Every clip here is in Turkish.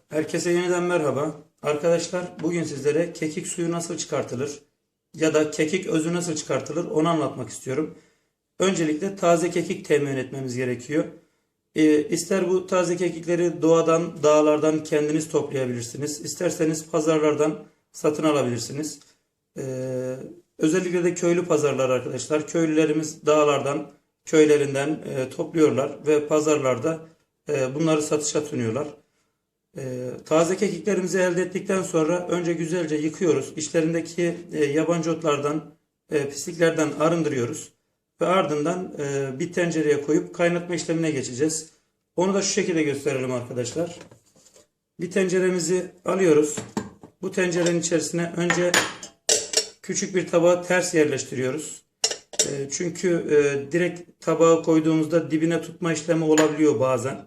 Herkese yeniden merhaba. Arkadaşlar bugün sizlere kekik suyu nasıl çıkartılır ya da kekik özü nasıl çıkartılır onu anlatmak istiyorum. Öncelikle taze kekik temin etmemiz gerekiyor. İster bu taze kekikleri doğadan, dağlardan kendiniz toplayabilirsiniz. İsterseniz pazarlardan satın alabilirsiniz. Özellikle de köylü pazarlar arkadaşlar. Köylülerimiz dağlardan, köylerinden topluyorlar ve pazarlarda bunları satışa sunuyorlar. Taze kekiklerimizi elde ettikten sonra önce güzelce yıkıyoruz. İçlerindeki yabancı otlardan, pisliklerden arındırıyoruz. Ve ardından bir tencereye koyup kaynatma işlemine geçeceğiz. Onu da şu şekilde gösterelim arkadaşlar. Bir tenceremizi alıyoruz. Bu tencerenin içerisine önce küçük bir tabağı ters yerleştiriyoruz. Çünkü direkt tabağı koyduğumuzda dibine tutma işlemi olabiliyor bazen.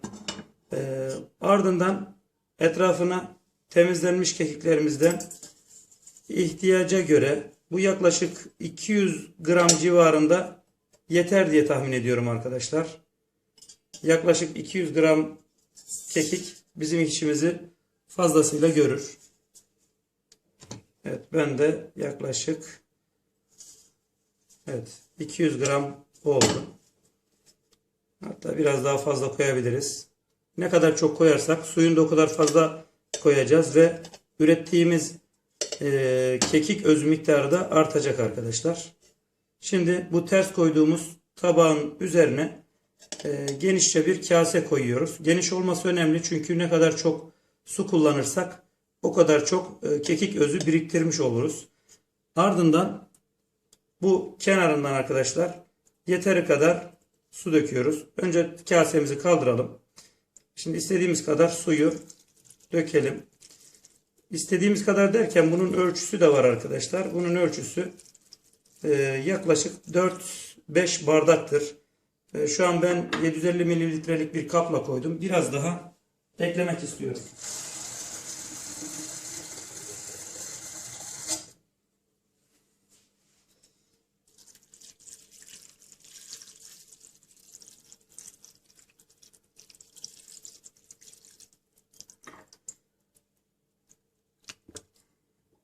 Ardından etrafına temizlenmiş kekiklerimizden ihtiyaca göre bu yaklaşık 200 gram civarında yeter diye tahmin ediyorum arkadaşlar. Yaklaşık 200 gram kekik bizim işimizi fazlasıyla görür. Evet, ben de yaklaşık 200 gram oldu. Hatta biraz daha fazla koyabiliriz. Ne kadar çok koyarsak suyunu da o kadar fazla koyacağız ve ürettiğimiz kekik özü miktarı da artacak arkadaşlar. Şimdi bu ters koyduğumuz tabağın üzerine genişçe bir kase koyuyoruz. Geniş olması önemli çünkü ne kadar çok su kullanırsak o kadar çok kekik özü biriktirmiş oluruz. Ardından bu kenarından arkadaşlar yeteri kadar su döküyoruz. Önce kasemizi kaldıralım. Şimdi istediğimiz kadar suyu dökelim. İstediğimiz kadar derken bunun ölçüsü de var arkadaşlar. Bunun ölçüsü yaklaşık 4-5 bardaktır. Şu an ben 750 mililitrelik bir kapla koydum. Biraz daha eklemek istiyorum.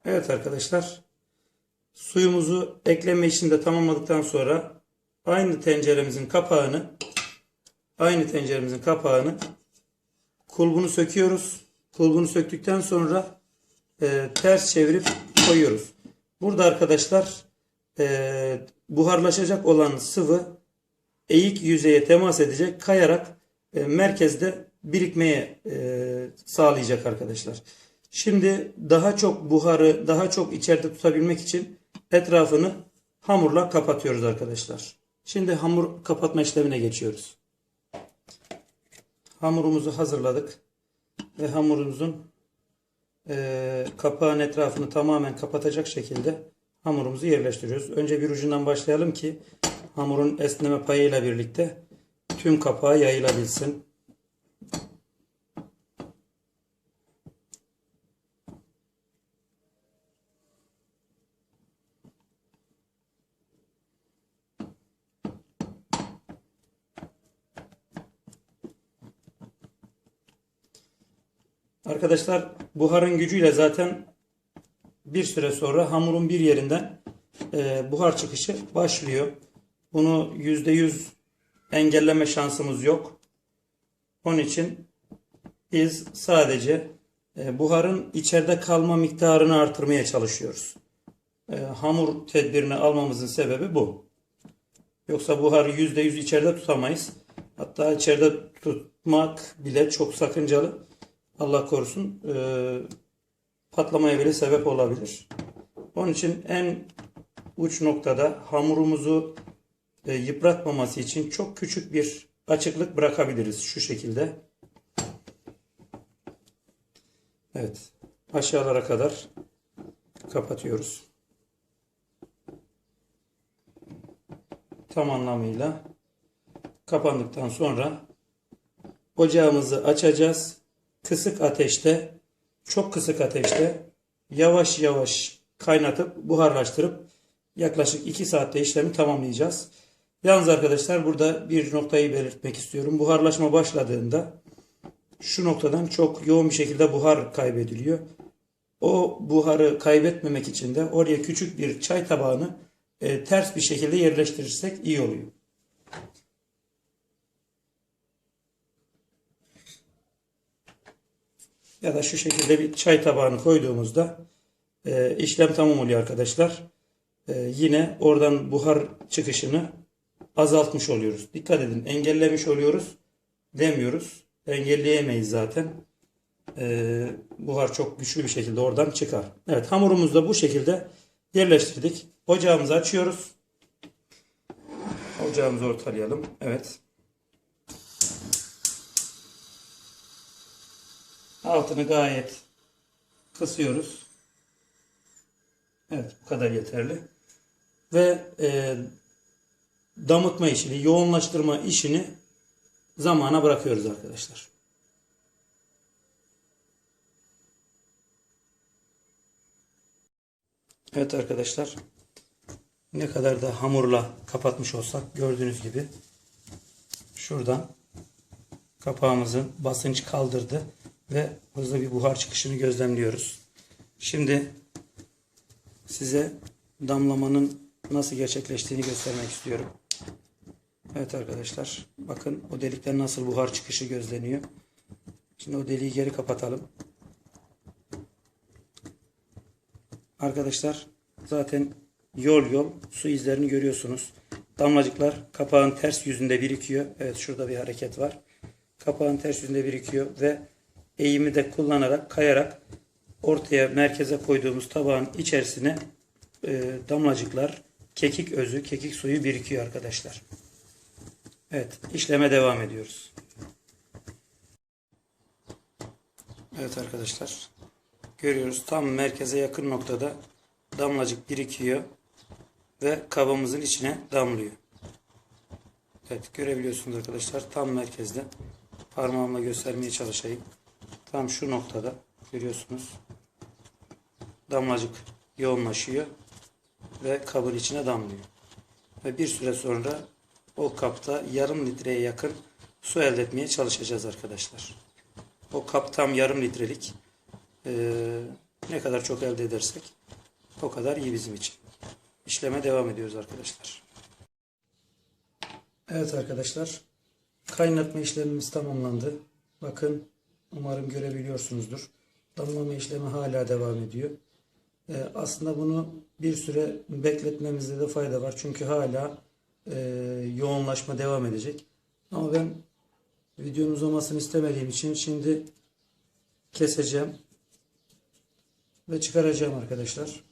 Evet arkadaşlar, suyumuzu ekleme işini de tamamladıktan sonra aynı tenceremizin kapağını kulbunu söküyoruz. Kulbunu söktükten sonra ters çevirip koyuyoruz. Burada arkadaşlar buharlaşacak olan sıvı eğik yüzeye temas edecek, kayarak merkezde birikmeye sağlayacak arkadaşlar. Şimdi daha çok buharı daha çok içeride tutabilmek için etrafını hamurla kapatıyoruz arkadaşlar. Şimdi hamur kapatma işlemine geçiyoruz. Hamurumuzu hazırladık ve hamurumuzun kapağın etrafını tamamen kapatacak şekilde hamurumuzu yerleştiriyoruz. Önce bir ucundan başlayalım ki hamurun esneme payıyla birlikte tüm kapağa yayılabilsin. Arkadaşlar buharın gücüyle zaten bir süre sonra hamurun bir yerinden buhar çıkışı başlıyor. Bunu %100 engelleme şansımız yok. Onun için biz sadece buharın içeride kalma miktarını artırmaya çalışıyoruz. Hamur tedbirini almamızın sebebi bu. Yoksa buharı %100 içeride tutamayız. Hatta içeride tutmak bile çok sakıncalı. Allah korusun patlamaya bile sebep olabilir. Onun için en uç noktada hamurumuzu yıpratmaması için çok küçük bir açıklık bırakabiliriz. Şu şekilde. Evet. Aşağılara kadar kapatıyoruz. Tam anlamıyla kapandıktan sonra ocağımızı açacağız. Kısık ateşte, çok kısık ateşte yavaş yavaş kaynatıp buharlaştırıp yaklaşık 2 saatte işlemi tamamlayacağız. Yalnız arkadaşlar burada bir noktayı belirtmek istiyorum. Buharlaşma başladığında şu noktadan çok yoğun bir şekilde buhar kaybediliyor. O buharı kaybetmemek için de oraya küçük bir çay tabağını ters bir şekilde yerleştirirsek iyi oluyor. Ya da şu şekilde bir çay tabağını koyduğumuzda işlem tamam oluyor arkadaşlar. Yine oradan buhar çıkışını azaltmış oluyoruz. Dikkat edin, engellemiş oluyoruz demiyoruz. Engelleyemeyiz zaten. Buhar çok güçlü bir şekilde oradan çıkar. Evet, hamurumuzu da bu şekilde yerleştirdik. Ocağımızı açıyoruz. Ocağımızı ortalayalım. Evet. Altını gayet kısıyoruz. Evet, bu kadar yeterli. Ve damıtma işini, yoğunlaştırma işini zamana bırakıyoruz arkadaşlar. Evet arkadaşlar, ne kadar da hamurla kapatmış olsak gördüğünüz gibi şuradan kapağımızın basınç kaldırdı ve hızlı bir buhar çıkışını gözlemliyoruz. Şimdi size damlamanın nasıl gerçekleştiğini göstermek istiyorum. Evet arkadaşlar, bakın o delikten nasıl buhar çıkışı gözleniyor. Şimdi o deliği geri kapatalım. Arkadaşlar zaten yol su izlerini görüyorsunuz. Damlacıklar kapağın ters yüzünde birikiyor. Evet, şurada bir hareket var. Kapağın ters yüzünde birikiyor ve eğimi de kullanarak, kayarak ortaya, merkeze koyduğumuz tabağın içerisine damlacıklar, kekik özü, kekik suyu birikiyor arkadaşlar. Evet, işleme devam ediyoruz. Evet arkadaşlar, görüyoruz tam merkeze yakın noktada damlacık birikiyor ve kabımızın içine damlıyor. Evet, görebiliyorsunuz arkadaşlar, tam merkezde. Parmağımla göstermeye çalışayım. Tam şu noktada görüyorsunuz. Damlacık yoğunlaşıyor ve kabın içine damlıyor. Ve bir süre sonra o kapta yarım litreye yakın su elde etmeye çalışacağız arkadaşlar. O kap tam yarım litrelik. Ne kadar çok elde edersek o kadar iyi bizim için. İşleme devam ediyoruz arkadaşlar. Evet arkadaşlar, kaynatma işlemimiz tamamlandı. Bakın, umarım görebiliyorsunuzdur. Damlama işlemi hala devam ediyor. Aslında bunu bir süre bekletmemizde de fayda var. Çünkü hala yoğunlaşma devam edecek. Ama ben videonun uzamasını istemediğim için şimdi keseceğim ve çıkaracağım arkadaşlar.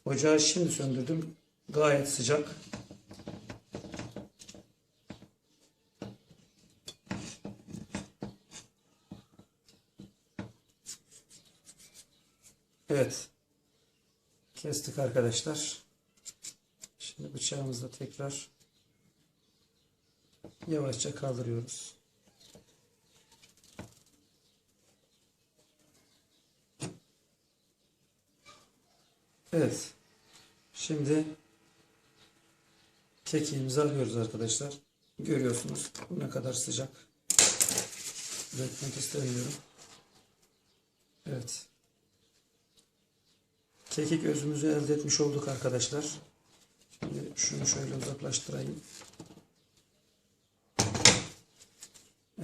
Ocağı şimdi söndürdüm. Gayet sıcak. Evet. Kestik arkadaşlar. Şimdi bıçağımızla tekrar yavaşça kaldırıyoruz. Evet. Şimdi kekiğimizi alıyoruz arkadaşlar. Görüyorsunuz ne kadar sıcak. Dökmek istemiyorum. Evet. Kekik özümüzü elde etmiş olduk arkadaşlar. Şimdi şunu şöyle uzaklaştırayım.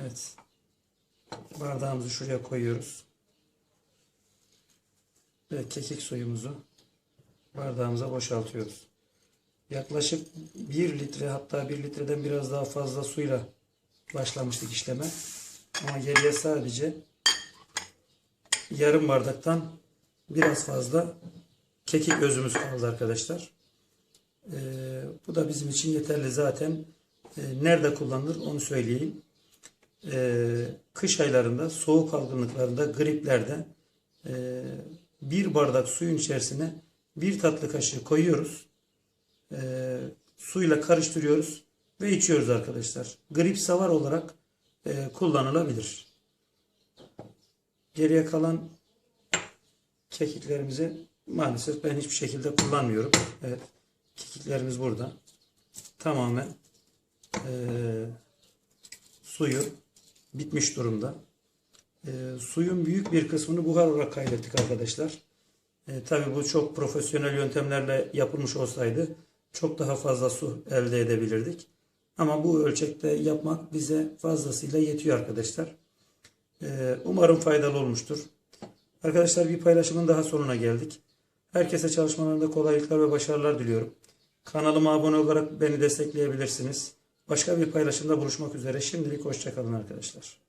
Evet. Bardağımızı şuraya koyuyoruz. Ve kekik suyumuzu bardağımıza boşaltıyoruz. Yaklaşık 1 litre, hatta 1 litreden biraz daha fazla suyla başlamıştık işleme. Ama geriye sadece yarım bardaktan biraz fazla kekik özümüz kaldı arkadaşlar. Bu da bizim için yeterli zaten. Nerede kullanılır onu söyleyeyim. Kış aylarında, soğuk algınlıklarında, griplerde bir bardak suyun içerisine 1 tatlı kaşığı koyuyoruz. Suyla karıştırıyoruz ve içiyoruz arkadaşlar. Grip savar olarak kullanılabilir. Geriye kalan kekiklerimizi maalesef ben hiçbir şekilde kullanmıyorum. Evet, kekiklerimiz burada. Tamamen suyu bitmiş durumda. Suyun büyük bir kısmını buhar olarak kaydettik arkadaşlar. Tabii bu çok profesyonel yöntemlerle yapılmış olsaydı çok daha fazla su elde edebilirdik. Ama bu ölçekte yapmak bize fazlasıyla yetiyor arkadaşlar. Umarım faydalı olmuştur. Arkadaşlar bir paylaşımın daha sonuna geldik. Herkese çalışmalarında kolaylıklar ve başarılar diliyorum. Kanalıma abone olarak beni destekleyebilirsiniz. Başka bir paylaşımda buluşmak üzere. Şimdilik hoşça kalın arkadaşlar.